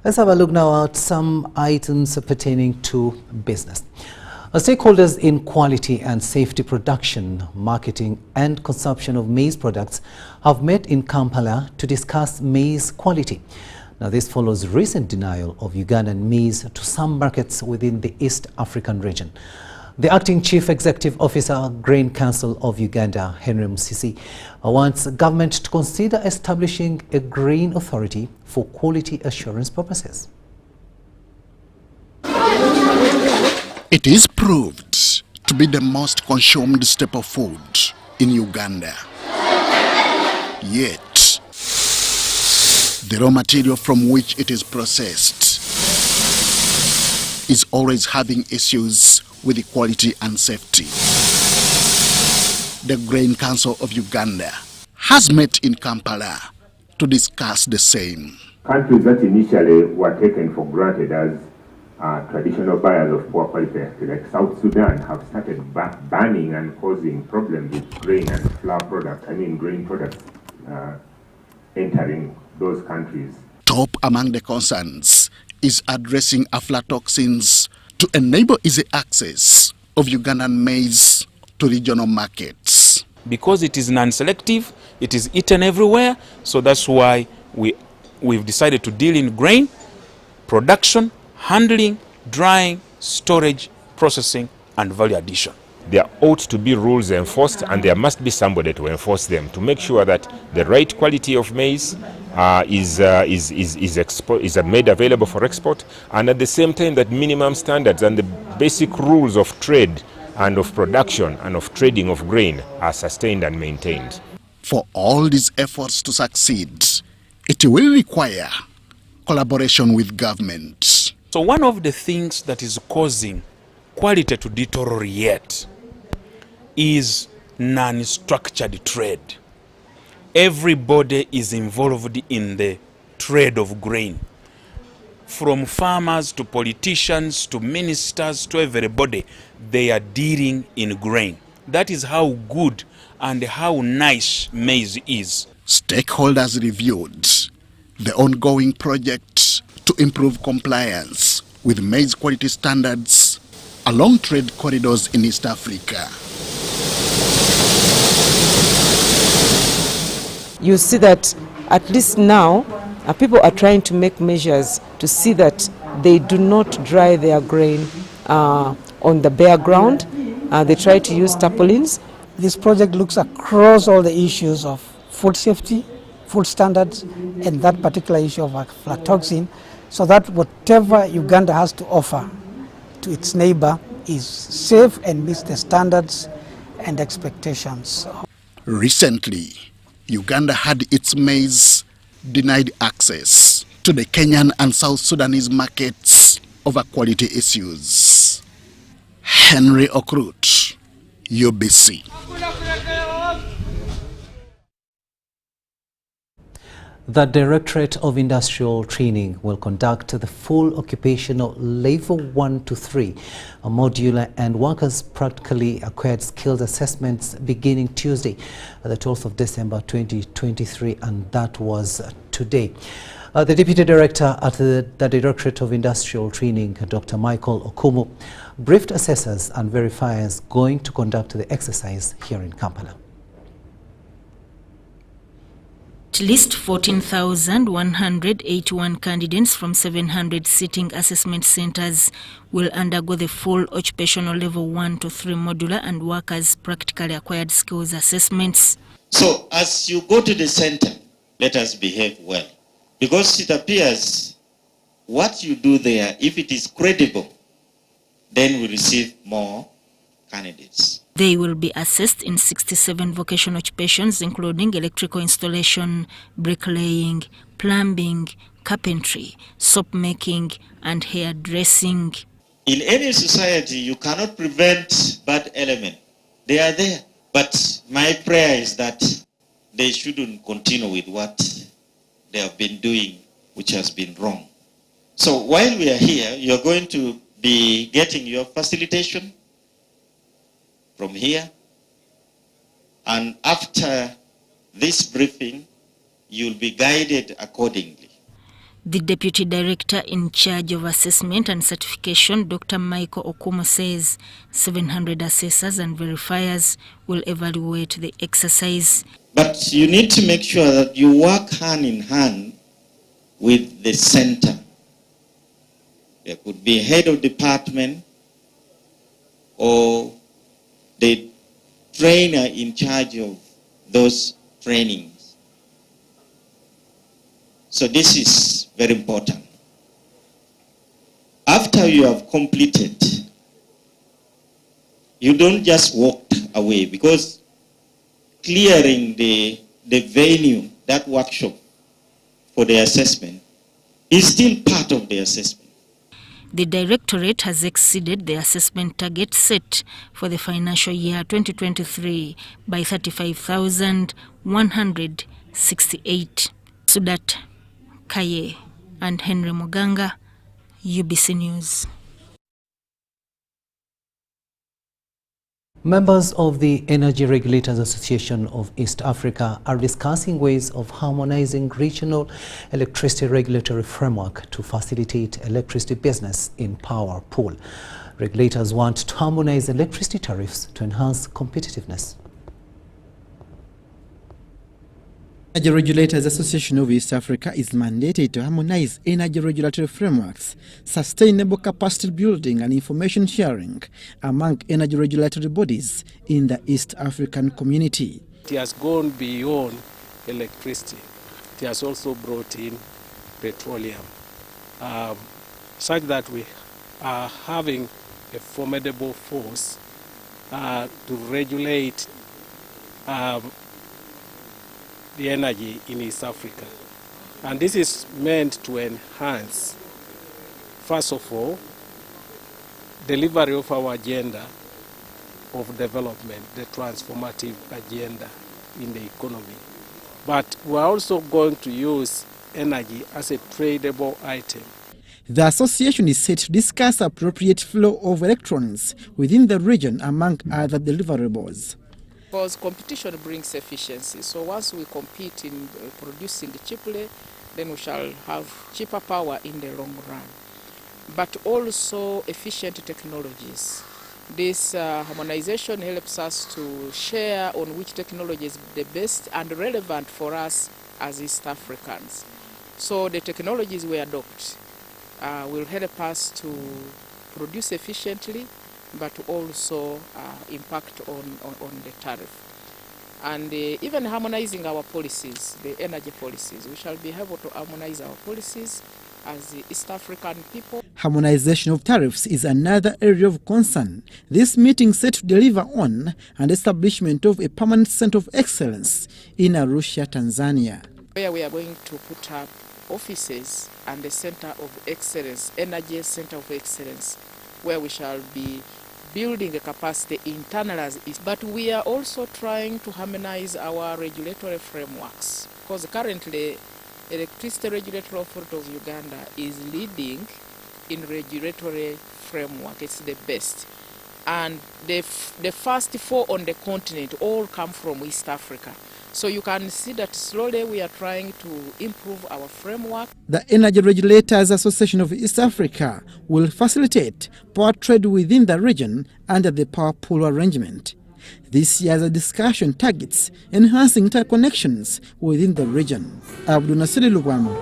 Let's have a look now at some items pertaining to business. Stakeholders in quality and safety production, marketing and consumption of maize products have met in Kampala to discuss maize quality. Now, this follows recent denial of Ugandan maize to some markets within the East African region. The Acting Chief Executive Officer, Grain Council of Uganda, Henry Musisi, wants government to consider establishing a grain authority for quality assurance purposes. It is proved to be the most consumed staple food in Uganda. Yet, the raw material from which it is processed is always having issues with the quality and safety. The Grain Council of Uganda has met in Kampala to discuss the same. Countries that initially were taken for granted as traditional buyers of poor quality, like South Sudan, have started banning and causing problems with grain and flour products, grain products entering those countries. Top among the concerns is addressing aflatoxins to enable easy access of Ugandan maize to regional markets. Because it is non-selective, it is eaten everywhere, so that's why we've decided to deal in grain, production, handling, drying, storage, processing, and value addition. There ought to be rules enforced, and there must be somebody to enforce them to make sure that the right quality of maize is made available for export, and at the same time that minimum standards and the basic rules of trade and of production and of trading of grain are sustained and maintained. For all these efforts to succeed, it will require collaboration with government. So one of the things that is causing quality to deteriorate is non-structured trade. Everybody is involved in the trade of grain. From farmers to politicians to ministers to everybody, they are dealing in grain. That is how good and how nice maize is. Stakeholders reviewed the ongoing project to improve compliance with maize quality standards along trade corridors in East Africa. You see that at least now people are trying to make measures to see that they do not dry their grain on the bare ground. They try to use tarpaulins This project looks across all the issues of food safety, food standards, and that particular issue of aflatoxin, so that whatever Uganda has to offer to its neighbor is safe and meets the standards and expectations. Recently, Uganda had its maize denied access to the Kenyan and South Sudanese markets over quality issues. Henry Okrut, UBC. The Directorate of Industrial Training will conduct the full occupational level 1 to 3 modular and workers practically acquired skills assessments beginning Tuesday, the 12th of December 2023, and that was today. The Deputy Director at the Directorate of Industrial Training, Dr. Michael Okumu, briefed assessors and verifiers going to conduct the exercise here in Kampala. At least 14,181 candidates from 700 sitting assessment centers will undergo the full occupational level 1 to 3 modular and workers practically acquired skills assessments. So as you go to the center, let us behave well, because it appears what you do there, if it is credible, then we receive more candidates. They will be assessed in 67 vocational occupations, including electrical installation, bricklaying, plumbing, carpentry, soap making, and hairdressing. In any society, you cannot prevent bad elements. They are there. But my prayer is that they shouldn't continue with what they have been doing, which has been wrong. So while we are here, you're going to be getting your facilitation from here, and after this briefing, you'll be guided accordingly. The Deputy Director in charge of assessment and certification, Dr. Michael Okumu, says 700 assessors and verifiers will evaluate the exercise. But you need to make sure that you work hand in hand with the center. There could be a head of department or the trainer in charge of those trainings. So this is very important. After you have completed, you don't just walk away, because clearing the venue, that workshop for the assessment, is still part of the assessment. The Directorate has exceeded the assessment target set for the financial year 2023 by 35,168. Sudat Kaye and Henry Muganga, UBC News. Members of the Energy Regulators Association of East Africa are discussing ways of harmonizing regional electricity regulatory framework to facilitate electricity business in power pool. Regulators want to harmonize electricity tariffs to enhance competitiveness. Energy Regulators Association of East Africa is mandated to harmonize energy regulatory frameworks, sustainable capacity building and information sharing among energy regulatory bodies in the East African community. It has gone beyond electricity. It has also brought in petroleum, such that we are having a formidable force to regulate the energy in East Africa. And this is meant to enhance, first of all, delivery of our agenda of development, the transformative agenda in the economy. But we're also going to use energy as a tradable item. The association is set to discuss appropriate flow of electrons within the region among other deliverables. Because competition brings efficiency. So once we compete in producing cheaply, then we shall have cheaper power in the long run. But also efficient technologies. This harmonization helps us to share on which technology is the best and relevant for us as East Africans. So the technologies we adopt will help us to produce efficiently but also impact on the tariff. And even harmonizing our policies, the energy policies. We shall be able to harmonize our policies as the East African people. Harmonization of tariffs is another area of concern. This meeting set to deliver on an establishment of a permanent center of excellence in Arusha, Tanzania, where we are going to put up offices and the center of excellence, energy center of excellence, where we shall be building the capacity internally. But we are also trying to harmonize our regulatory frameworks, because currently Electricity Regulatory Authority of Uganda is leading in regulatory framework. It's the best. And the first 4 on the continent all come from East Africa. So you can see that slowly we are trying to improve our framework. The Energy Regulators Association of East Africa will facilitate power trade within the region under the power pool arrangement. This year's discussion targets enhancing interconnections within the region. Abdul Nasiri Lugwamo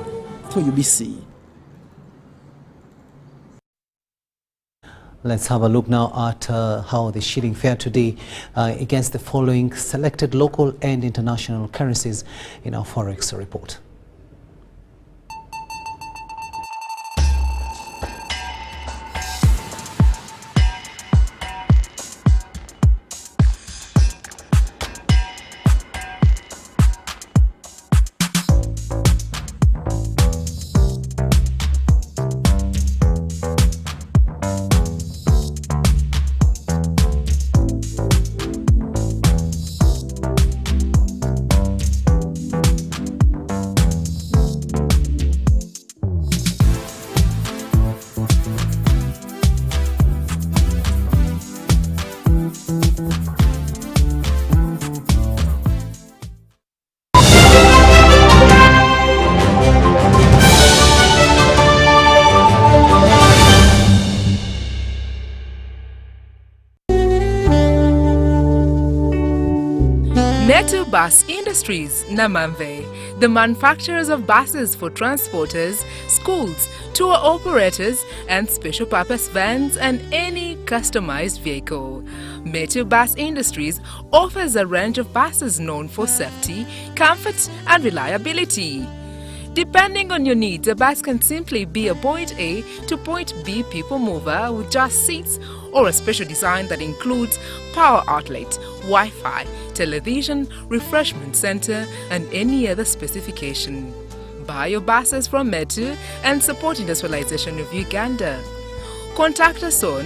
for UBC. Let's have a look now at how the shilling fared today against the following selected local and international currencies in our Forex report. Bus Industries, Namamve, the manufacturers of buses for transporters, schools, tour operators, and special purpose vans and any customized vehicle. Metu Bus Industries offers a range of buses known for safety, comfort, and reliability. Depending on your needs, a bus can simply be a point A to point B people mover with just seats, or a special design that includes power outlet, Wi-Fi, television, refreshment center, and any other specification. Buy your buses from Metu and support industrialization of Uganda. Contact us on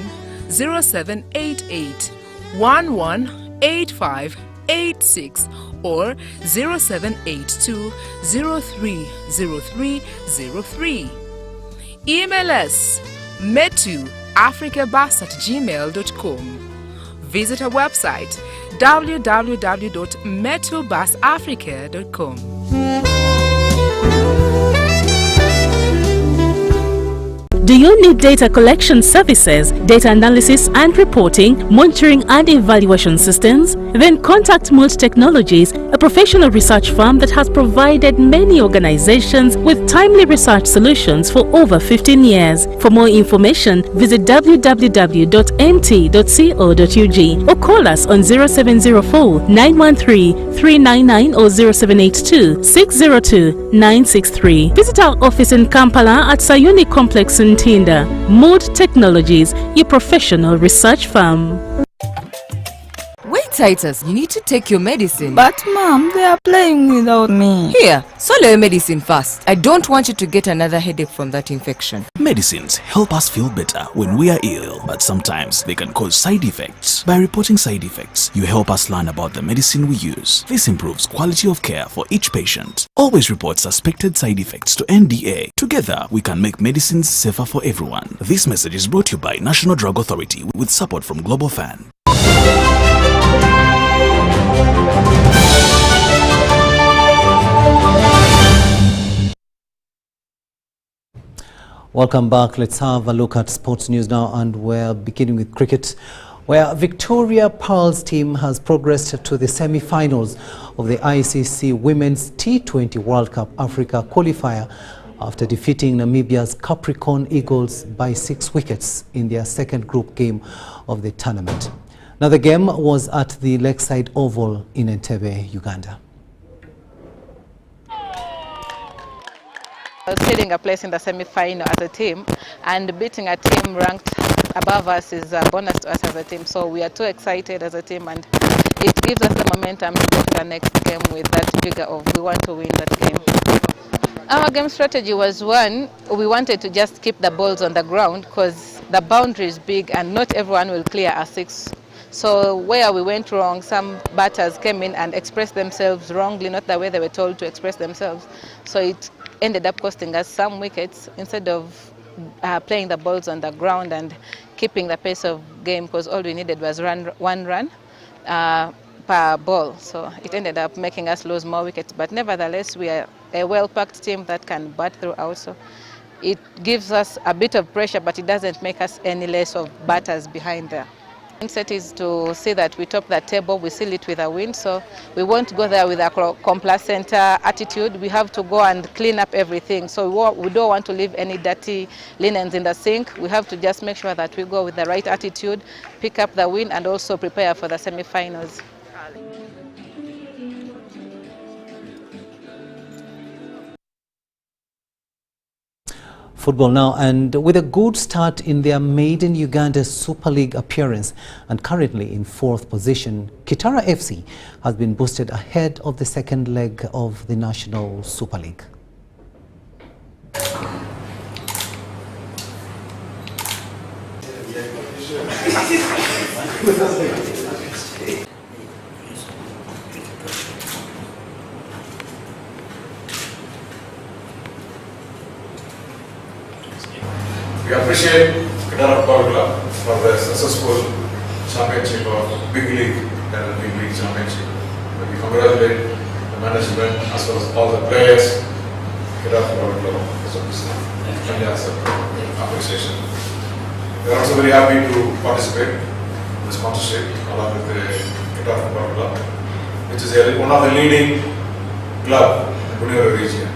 0788 118586 or 0782 030303. Email us metuafricabus@gmail.com. Visit our website www.metubusafrica.com. Do you need data collection services, data analysis and reporting, monitoring and evaluation systems? Then contact Mold Technologies, a professional research firm that has provided many organizations with timely research solutions for over 15 years. For more information, visit www.nt.co.ug or call us on 0704 913 399 or 0782 602 963. Visit our office in Kampala at Sayuni Complex in Tinda. Mold Technologies, your professional research firm. Wait, Titus, you need to take your medicine. But Mom, they are playing without me. Here, swallow your medicine fast. I don't want you to get another headache from that infection. Medicines help us feel better when we are ill, but sometimes they can cause side effects. By reporting side effects, you help us learn about the medicine we use. This improves quality of care for each patient. Always report suspected side effects to NDA. Together, we can make medicines safer for everyone. This message is brought to you by National Drug Authority with support from Global Fan. Welcome back. Let's have a look at sports news now, and we're beginning with cricket, where Victoria Pearls team has progressed to the semi-finals of the ICC Women's T20 World Cup Africa qualifier after defeating Namibia's Capricorn Eagles by 6 wickets in their second group game of the tournament. Now, the game was at the Lakeside Oval in Entebbe, Uganda. Stealing a place in the semi-final as a team and beating a team ranked above us is a bonus to us as a team. So we are too excited as a team, and it gives us the momentum to go to the next game with that figure of we want to win that game. Our game strategy was, one, we wanted to just keep the balls on the ground because the boundary is big and not everyone will clear a 6. So where we went wrong, some batters came in and expressed themselves wrongly, not the way they were told to express themselves. So it ended up costing us some wickets instead of playing the balls on the ground and keeping the pace of game, because all we needed was one run per ball. So it ended up making us lose more wickets. But nevertheless, we are a well-packed team that can bat throughout. So it gives us a bit of pressure, but it doesn't make us any less of batters behind there. Mindset is to see that we top the table, we seal it with a win. So we won't go there with a complacent attitude. We have to go and clean up everything. So we don't want to leave any dirty linens in the sink. We have to just make sure that we go with the right attitude, pick up the win, and also prepare for the semi-finals. Football now, and with a good start in their maiden Uganda Super League appearance and currently in 4th position, Kitara FC has been boosted ahead of the second leg of the National Super League. We appreciate Kijjanangoma Football Club for the successful championship of Big League and the Big League Championship. We congratulate the management as well as all the players. Kijjanangoma Football Club is obviously appreciation. We are also very happy to participate in the sponsorship along with the Kijjanangoma Football Club, which is one of the leading club in the Buganda region.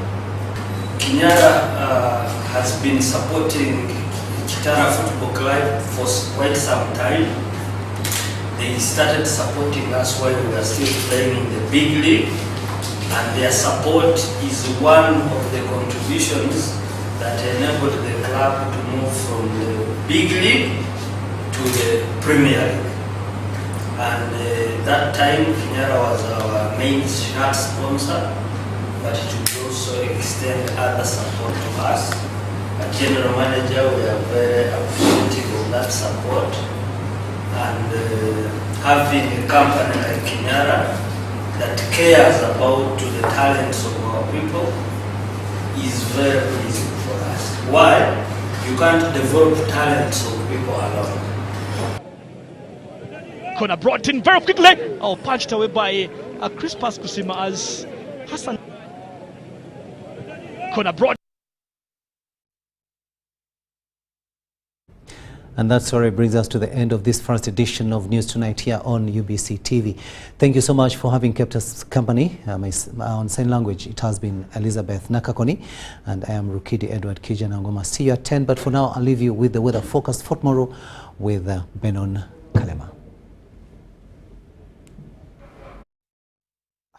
Kinyara has been supporting Kitara Football Club for quite some time. They started supporting us while we were still playing in the Big League, and their support is one of the contributions that enabled the club to move from the Big League to the Premier League. And that time Kinyara was our main shirt sponsor, but it would also extend other support to us. As general manager, we are very appreciative of that support, and having a company like Kinyara that cares about the talents of our people is very pleasing for us. Why? You can't develop talents of people alone. Corner brought in very quickly, punched away by Crispus Kusima as Hassan. Corner brought. And that story brings us to the end of this first edition of News Tonight here on UBC TV. Thank you so much for having kept us company. On sign language, it has been Elizabeth Nakakoni, and I am Rukidi Edward Kijjanangoma. See you at 10, but for now, I'll leave you with the weather forecast for tomorrow with Benon Kalema.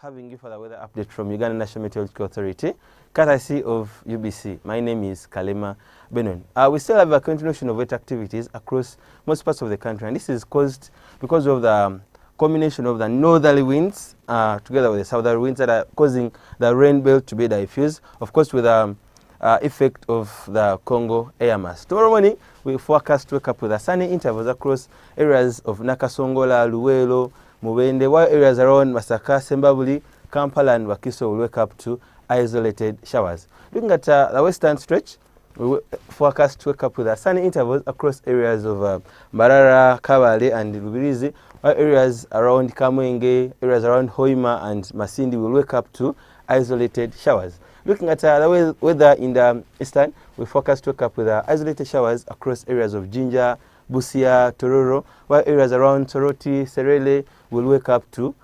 Having you for the weather update from Uganda National Meteorological Authority, courtesy of UBC. My name is Kalema Benon. We still have a continuation of wet activities across most parts of the country, and this is caused because of the combination of the northerly winds together with the southerly winds that are causing the rain belt to be diffused, of course with the effect of the Congo air mass. Tomorrow morning, we forecast to wake up with a sunny intervals across areas of Nakasongola, Luwelo, Mubende, while areas around Masaka, Sembabuli, Kampala and Wakiso will wake up to isolated showers. Looking at the western stretch, we forecast to wake up with a sunny intervals across areas of Marara, Kabale and Lubirizi, while areas around Kamwenge, areas around Hoima and Masindi will wake up to isolated showers. Looking at the weather in the eastern, we forecast to wake up with isolated showers across areas of Jinja, Busia, Tororo, while areas around Soroti, Serele will wake up to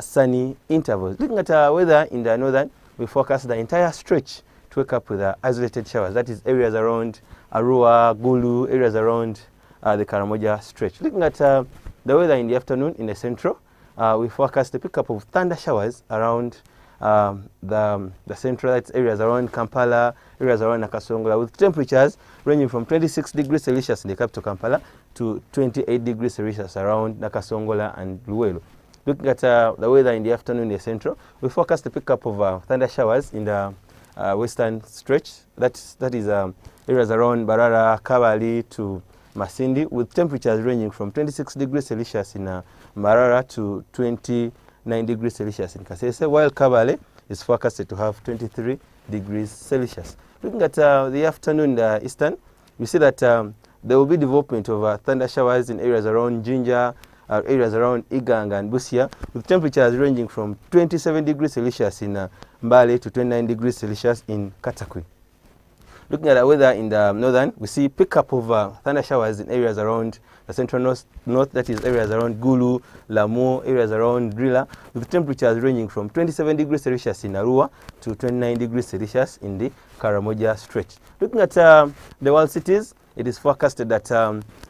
sunny intervals. Looking at weather in the northern, we forecast the entire stretch to wake up with isolated showers. That is areas around Arua, Gulu, areas around the Karamoja stretch. Looking at the weather in the afternoon in the central, we forecast the pickup of thunder showers around the central, that's areas around Kampala, areas around Nakasongola, with temperatures ranging from 26 degrees Celsius in the capital Kampala to 28 degrees Celsius around Nakasongola and Luwelo. Looking at the weather in the afternoon in the central, we forecast the pickup of thunder showers in the western stretch, that is areas around Barara, Kabali to Masindi, with temperatures ranging from 26 degrees Celsius in Marara to 29 degrees Celsius in Kasese, while Kabale is forecasted to have 23 degrees Celsius. Looking at the afternoon in the eastern, we see that there will be development of thunder showers in areas around Jinja, areas around Iganga and Busia, with temperatures ranging from 27 degrees Celsius in Mbale to 29 degrees Celsius in Katakwi. Looking at the weather in the northern, we see pickup of thunder showers in areas around the central north, that is areas around Gulu, Lamu, areas around Drilla, with temperatures ranging from 27 degrees Celsius in Arua to 29 degrees Celsius in the Karamoja stretch. Looking at the world cities, it is forecasted that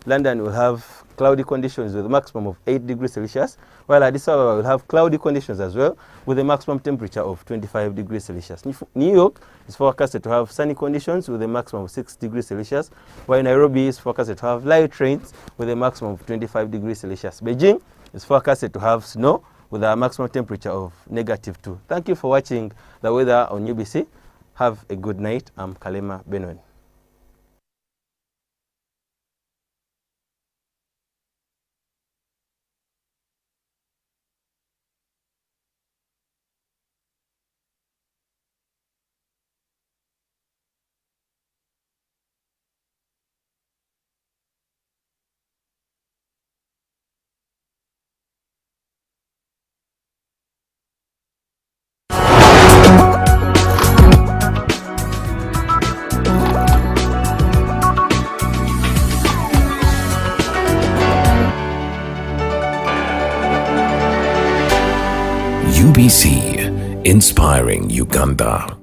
London will have cloudy conditions with a maximum of 8 degrees Celsius, while Addis Ababa will have cloudy conditions as well with a maximum temperature of 25 degrees Celsius. New York is forecasted to have sunny conditions with a maximum of 6 degrees Celsius, while Nairobi is forecasted to have light rains with a maximum of 25 degrees Celsius. Beijing is forecasted to have snow with a maximum temperature of -2. Thank you for watching the weather on UBC. Have a good night. I'm Kalema Benwen. UBC, inspiring Uganda.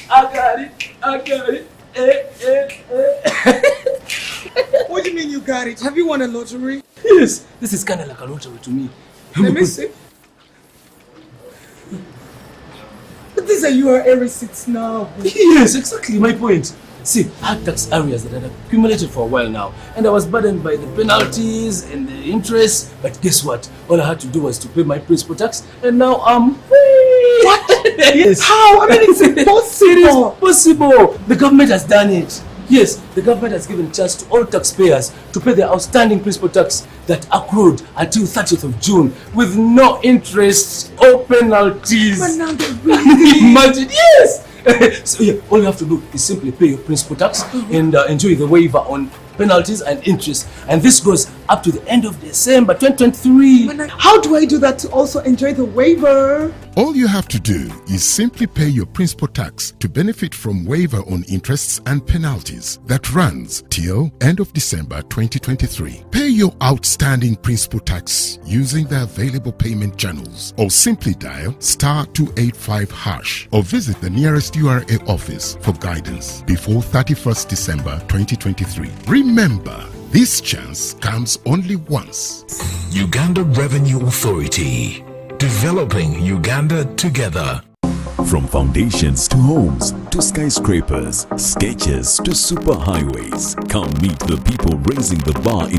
I got it. What do you mean you got it? Have you won a lottery? Yes, this is kind of like a lottery to me. Let me see. But these are your receipts now. Yes, exactly my point. See, I had tax areas that had accumulated for a while now, and I was burdened by the penalties and the interest. But guess what? All I had to do was to pay my principal tax, and now I'm free. What? Yes. How? I mean, it's impossible. It is possible. The government has done it. Yes, the government has given a chance to all taxpayers to pay their outstanding principal tax that accrued until 30th of June with no interest or penalties. But now they're really... Imagine, yes! So yeah, all you have to do is simply pay your principal tax and enjoy the waiver on penalties and interest. And this goes up to the end of December 2023. How do I do that to also enjoy the waiver? All you have to do is simply pay your principal tax to benefit from waiver on interests and penalties that runs till end of December 2023. Pay your outstanding principal tax using the available payment channels or simply dial *285# or visit the nearest URA office for guidance before 31st December 2023. Remember, this chance comes only once. Uganda Revenue Authority. Developing Uganda together. From foundations to homes, to skyscrapers, sketches to superhighways, come meet the people raising the bar in